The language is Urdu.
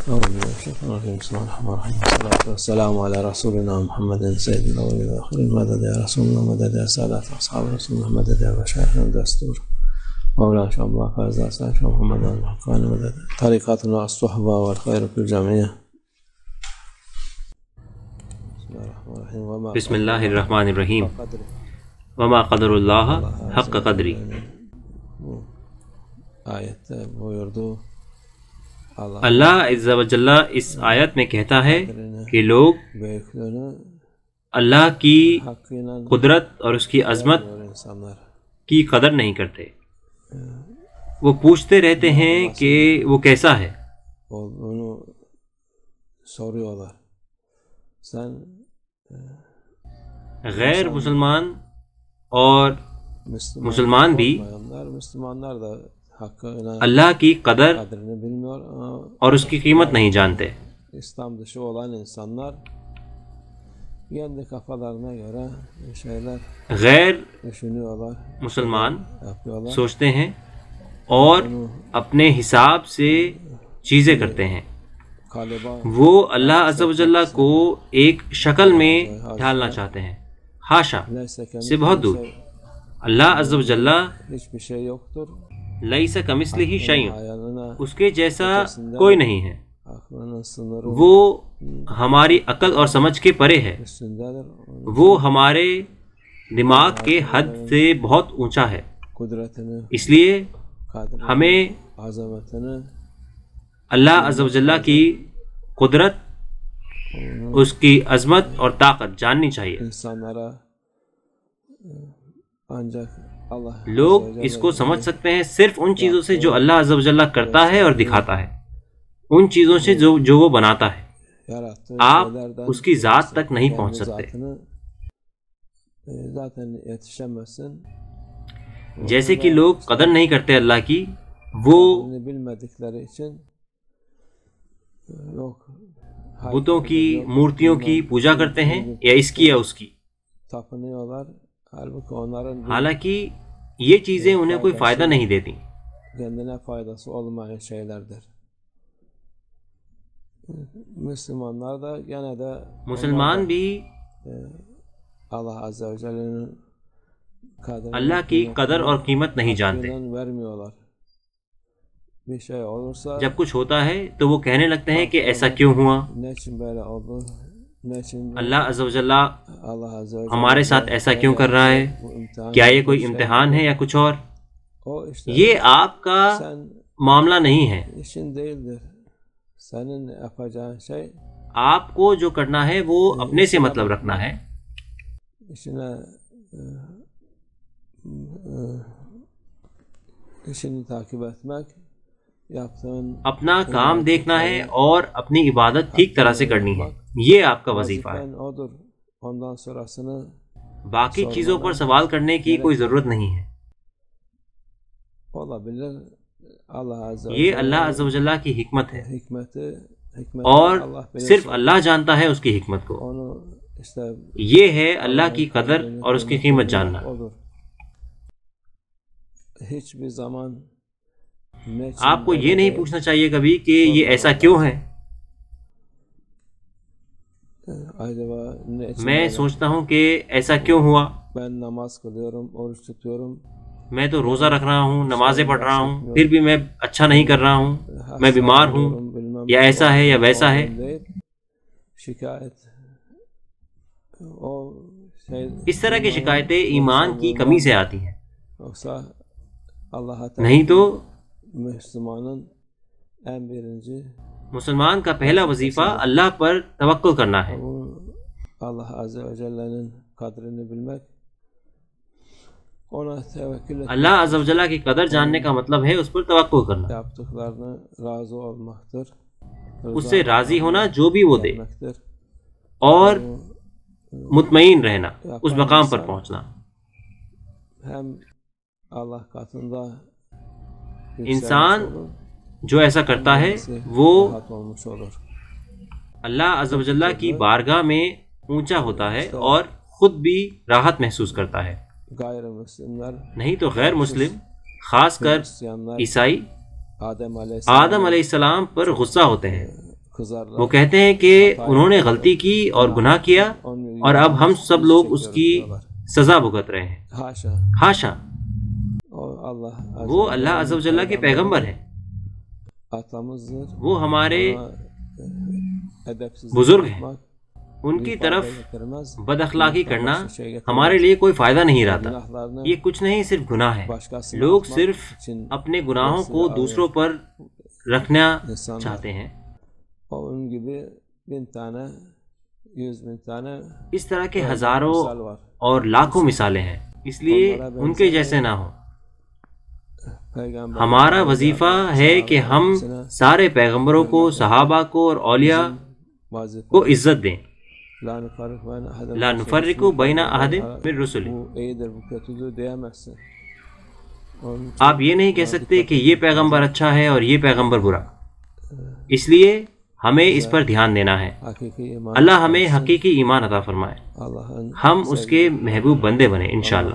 بسم الله الرحمن الرحيم والصلاة والسلام على رسولنا محمد سيد الأولين والآخرين مدد يا رسول الله مدد يا سادات أصحاب رسول الله مدد يا مشايخنا الدستور مولانا شاء الله فاز أسعد شاء محمد الحقاني مدد طريقاتنا الصحبة والخير في الجمعية. بسم اللہ الرحمن الرحیم وما قدر اللہ حق قدری. اللہ عز و جل اس آیت میں کہتا ہے کہ لوگ اللہ کی قدرت اور اس کی عظمت کی قدر نہیں کرتے. وہ پوچھتے رہتے ہیں کہ وہ کیسا ہے. غیر مسلمان اور مسلمان بھی اللہ کی قدر اور اس کی قیمت نہیں جانتے. غیر مسلمان سوچتے ہیں اور اپنے حساب سے چیزیں کرتے ہیں. وہ اللہ عز و جل کو ایک شکل میں ڈھالنا چاہتے ہیں. حاشا سے بہت دور. اللہ عز و جل لیس کمثلہ شیء، اس کے جیسا کوئی نہیں ہے. وہ ہماری عقل اور سمجھ کے پرے ہے. وہ ہمارے دماغ کے حد سے بہت اونچا ہے. اس لیے ہمیں اللہ عز و جل کی قدرت، اس کی عظمت اور طاقت جاننی چاہیے. لوگ اس کو سمجھ سکتے ہیں صرف ان چیزوں سے جو اللہ عز و جل کرتا ہے اور دکھاتا ہے، ان چیزوں سے جو وہ بناتا ہے. آپ اس کی ذات تک نہیں پہنچ سکتے. جیسے کہ لوگ قدر نہیں کرتے اللہ کی، وہ بتوں کی، مورتیوں کی پوجا کرتے ہیں، یا اس کی یا اس کی. حالانکہ یہ چیزیں انہیں کوئی فائدہ نہیں دیتی. مسلمان بھی اللہ کی قدر اور قیمت نہیں جانتے. جب کچھ ہوتا ہے تو وہ کہنے لگتے ہیں کہ ایسا کیوں ہوا، اللہ عز و جل ہمارے ساتھ ایسا کیوں کر رہا ہے، کیا یہ کوئی امتحان ہے یا کچھ اور. یہ آپ کا معاملہ نہیں ہے. آپ کو جو کرنا ہے وہ اپنے سے مطلب رکھنا ہے. اپنا کام دیکھنا ہے اور اپنی عبادت ٹھیک طرح سے کرنی ہے. یہ آپ کا وظیفہ ہے. باقی چیزوں پر سوال کرنے کی کوئی ضرورت نہیں ہے. یہ اللہ عز و جل کی حکمت ہے، اور صرف اللہ جانتا ہے اس کی حکمت کو. یہ ہے اللہ کی قدر اور اس کی قیمت جاننا. آپ کو یہ نہیں پوچھنا چاہیے کبھی کہ یہ ایسا کیوں ہے. میں سوچتا ہوں کہ ایسا کیوں ہوا. میں تو روزہ رکھ رہا ہوں، نمازیں پڑھ رہا ہوں، پھر بھی میں اچھا نہیں کر رہا ہوں، میں بیمار ہوں، یا ایسا ہے یا ویسا ہے. اس طرح کی شکایتیں ایمان کی کمی سے آتی ہیں. نہیں تو مسلمان کا پہلا وظیفہ اللہ پر توکل کرنا ہے. اللہ عز و جل کی قدر جاننے کا مطلب ہے اس پر توکل کرنا، اس سے راضی ہونا جو بھی وہ دے، اور مطمئن رہنا، اس مقام پر پہنچنا. انسان جو ایسا کرتا ہے وہ اللہ عز و جل کی بارگاہ میں اونچا ہوتا ہے اور خود بھی راحت محسوس کرتا ہے. نہیں تو غیر مسلم، خاص کر عیسائی، آدم علیہ السلام پر غصہ ہوتے ہیں وہ کہتے ہیں کہ انہوں نے غلطی کی اور گناہ کیا اور اب ہم سب لوگ اس کی سزا بھگت رہے ہیں۔ ہاشا، وہ اللہ عز و جل کے پیغمبر ہیں، وہ ہمارے بزرگ ہیں، ان کی طرف بد اخلاقی کرنا ہمارے لیے کوئی فائدہ نہیں رہتا۔ یہ کچھ نہیں، صرف گناہ ہے۔ لوگ صرف اپنے گناہوں کو دوسروں پر رکھنا چاہتے ہیں۔ اس طرح کے ہزاروں اور لاکھوں مثالیں ہیں، اس لیے ان کے جیسے نہ ہوں۔ ہمارا وظیفہ ہے کہ ہم سارے پیغمبروں کو، صحابہ کو اور اولیاء کو عزت دیں۔ لا نفرق بین احد من رسلہ، آپ یہ نہیں کہہ سکتے کہ یہ پیغمبر اچھا ہے اور یہ پیغمبر برا، اس لیے ہمیں اس پر دھیان دینا ہے۔ اللہ ہمیں حقیقی ایمان عطا فرمائے، ہم اس کے محبوب بندے بنیں انشاءاللہ۔